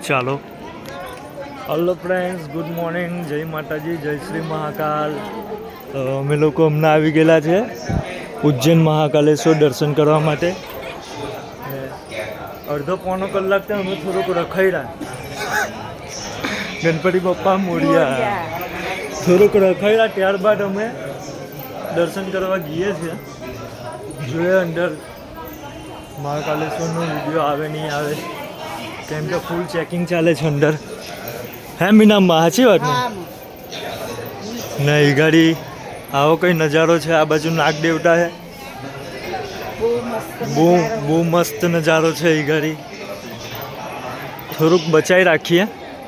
ચાલો. Hello friends, good morning, જય માતાજી, જય શ્રી મહાકાલ. અમે લોકો હમણાં આવી ગયેલા છે ઉજ્જૈન મહાકાલેશ્વર દર્શન કરવા માટે. અડધો પોણો કલાક ત્યાં અમે થોડુંક રખાઈ ગણપતિ બાપ્પા મોર્યા. થોડુંક રખાઈ ત્યારબાદ અમે દર્શન કરવા ગઈએ છીએ. જોઈએ અંદર મહાકાલેશ્વરનો વિડીયો આવે નહીં આવે, કેમ કે ફૂલ ચેકિંગ ચાલે છે અંદર. હે મીનામાં સાચી વાત ને એ ગાડી આવો કઈ નજારો છે. આ બાજુ નાગ દેવતા છે, બહુ મસ્ત નજારો છે. એ ગાડી થોડુંક બચાવી રાખીએ.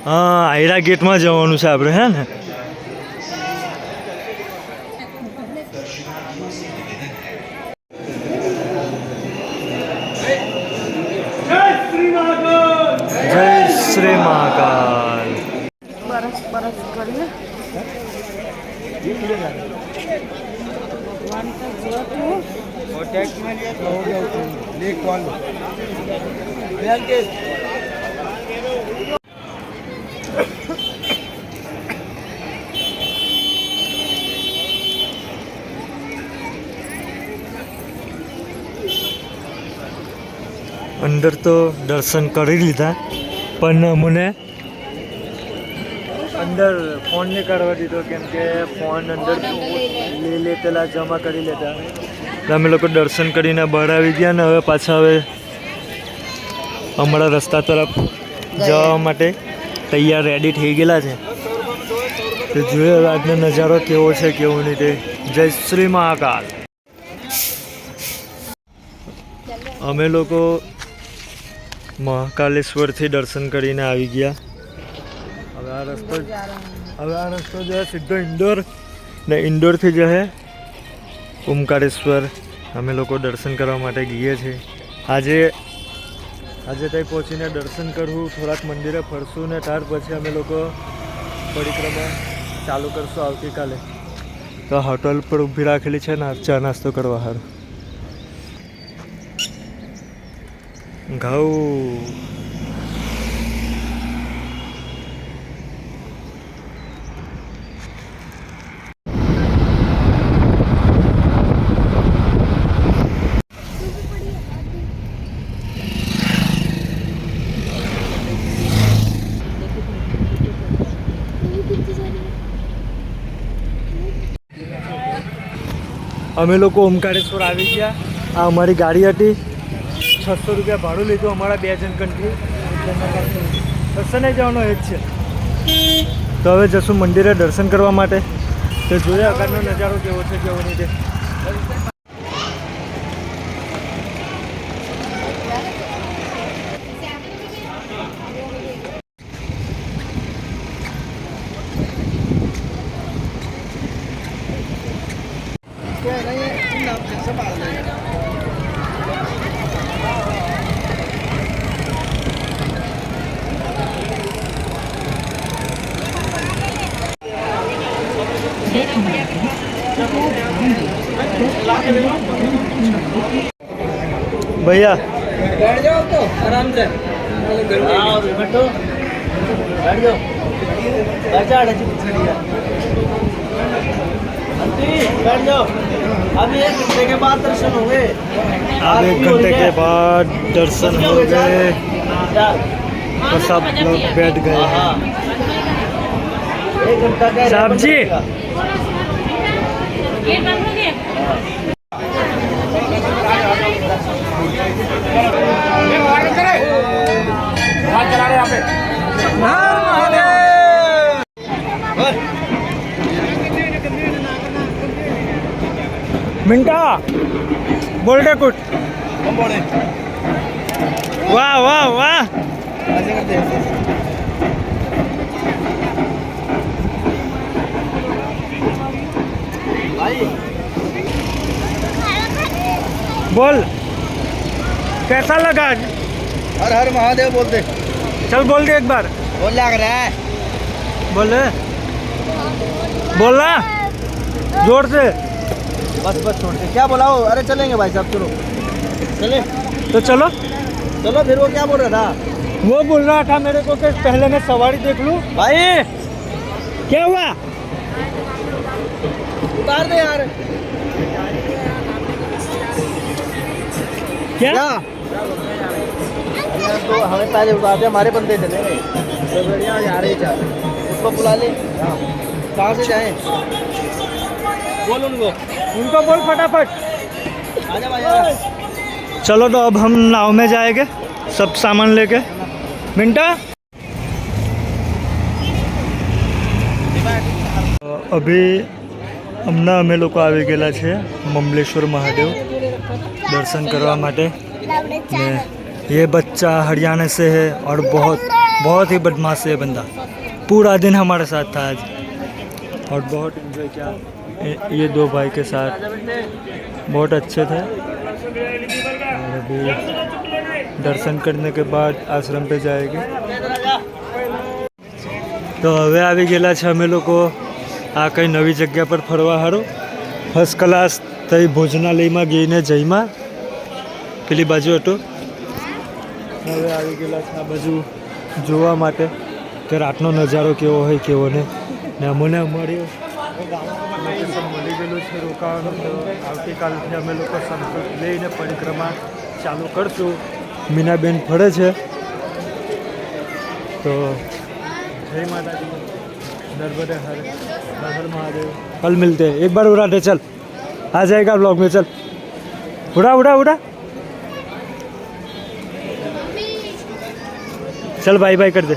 હા, આયરા ગેટમાં જવાનું છે આપણે, હે ને? જય શ્રી મહાકાલ. बरस करिए भगवान का जरूरत हो और टैक्स में लिया तो हो गया ले कॉल बैंक के અંદર તો દર્શન કરી લીધા, પણ મને અંદર ફોન નહીં કાઢવા દીધો, કેમ કે ફોન અંદર લઈ લેતેલા, જમા કરી લેતા. અમે લોકો દર્શન કરીને બહાર આવી ગયા ને હવે પાછા અમારા રસ્તા તરફ જવા માટે તૈયાર રેડી થઈ ગયેલા છે. તો જોઈએ હવે આજનો નજારો કેવો છે કેવો નહીં તે. જય શ્રી મહાકાલ. અમે લોકો મહાકાલેશ્વરથી દર્શન કરીને આવી ગયા. હવે આ રસ્તો જે સીધો ઇન્દોર ને ઇન્દોરથી જે છે ઓમકારેશ્વર અમે લોકો દર્શન કરવા માટે ગઈએ છીએ. આજે ત્યાં પહોંચીને દર્શન કરવું, થોડાક મંદિરે ફરશું ને ત્યાર પછી અમે લોકો પરિક્રમા ચાલુ કરશું આવતીકાલે. તો હોટલ પર ઊભી રાખેલી છે ને ચા નાસ્તો કરવા સારું. ઘઉં અમે લોકો ઓમકારેશ્વર આવી ગયા. આ અમારી ગાડી હતી, 600 રૂપિયા ભાડું લીધું અમારા 2 જણ કંઠી. દર્શને જવાનો એ જ છે. તો હવે જશું મંદિરે દર્શન કરવા માટે. તો જોઈએ આગળનો નજારો કેવો છે કેવો નહીં તે. भैया बैठ जाओ तो आराम से बैठ जाओ बैठ जाओ बैठ जाओ. अभी 1 घंटे के बाद दर्शन हो गए. अब 1 घंटे के बाद दर्शन हो गए तो सब लोग बैठ गए. 1 घंटा का साहब जी मिंटा बोल दे कुछ. वाह वाह वाह. बोल कैसा लगा? हर हर महादेव बोलते. चल बोल दे एक बार. बोल लग रहा है. बोल बोलना जोर से. बस बस छोड़ दे. क्या बोला हो? अरे चलेंगे भाई साहब, चलो चले तो चलो. चलो फिर वो क्या बोल रहा था? वो बोल रहा था मेरे को कि पहले मैं सवारी देख लूं। भाई क्या हुआ? उतार दे यार। क्या? तो हमें पहले उतार दे, हमारे बंदे चले गए तो बढ़िया यार ही चल, उसको बुला ले। कहाँ से जाएं? बोल उनको बोल फटाफट। आजा भाई। चलो तो अब हम नाव में जाएंगे सब सामान लेके। मिंटा अभी હમણાં અમે લોકો આવી ગયેલા છે મમલેશ્વર મહાદેવ દર્શન કરવા માટે ને ये बच्चा हरियाणा से है और बहुत ही बदमाश है बंदा। पूरा दिन हमारे साथ था आज और बहुत इन्जॉय किया ये दो भाई के साथ, बहुत अच्छे थे। और अभी दर्शन करने के बाद आश्रम पे जाएंगे। तो હવે આવી ગયેલા છે અમે લોકો આ કઈ નવી જગ્યા પર ફરવા હારું। ફર્સ્ટ ક્લાસ તઈ ભોજનાલયમાં ગઈને જઈમાં પેલી બાજુ હતું। હવે આવી ગયેલા છે આ બાજુ જોવા માટે કે રાતનો નજારો કેવો હોય કેવો નહીં ને અમને મળ્યો લોકેશન મળી ગયેલું છે રોકાવાનું। તો આવતીકાલથી અમે લોકો સંકલ્પ લઈને પરિક્રમા ચાલુ કરશું। મીનાબેન ફરે છે તો जय माता दी, नर्मदे हर हर महादेव। कल मिलते हैं, एक बार उड़ा दे, चल आ जाएगा ब्लॉग में, चल उड़ा उड़ा उड़ा, चल बाय बाय कर दे।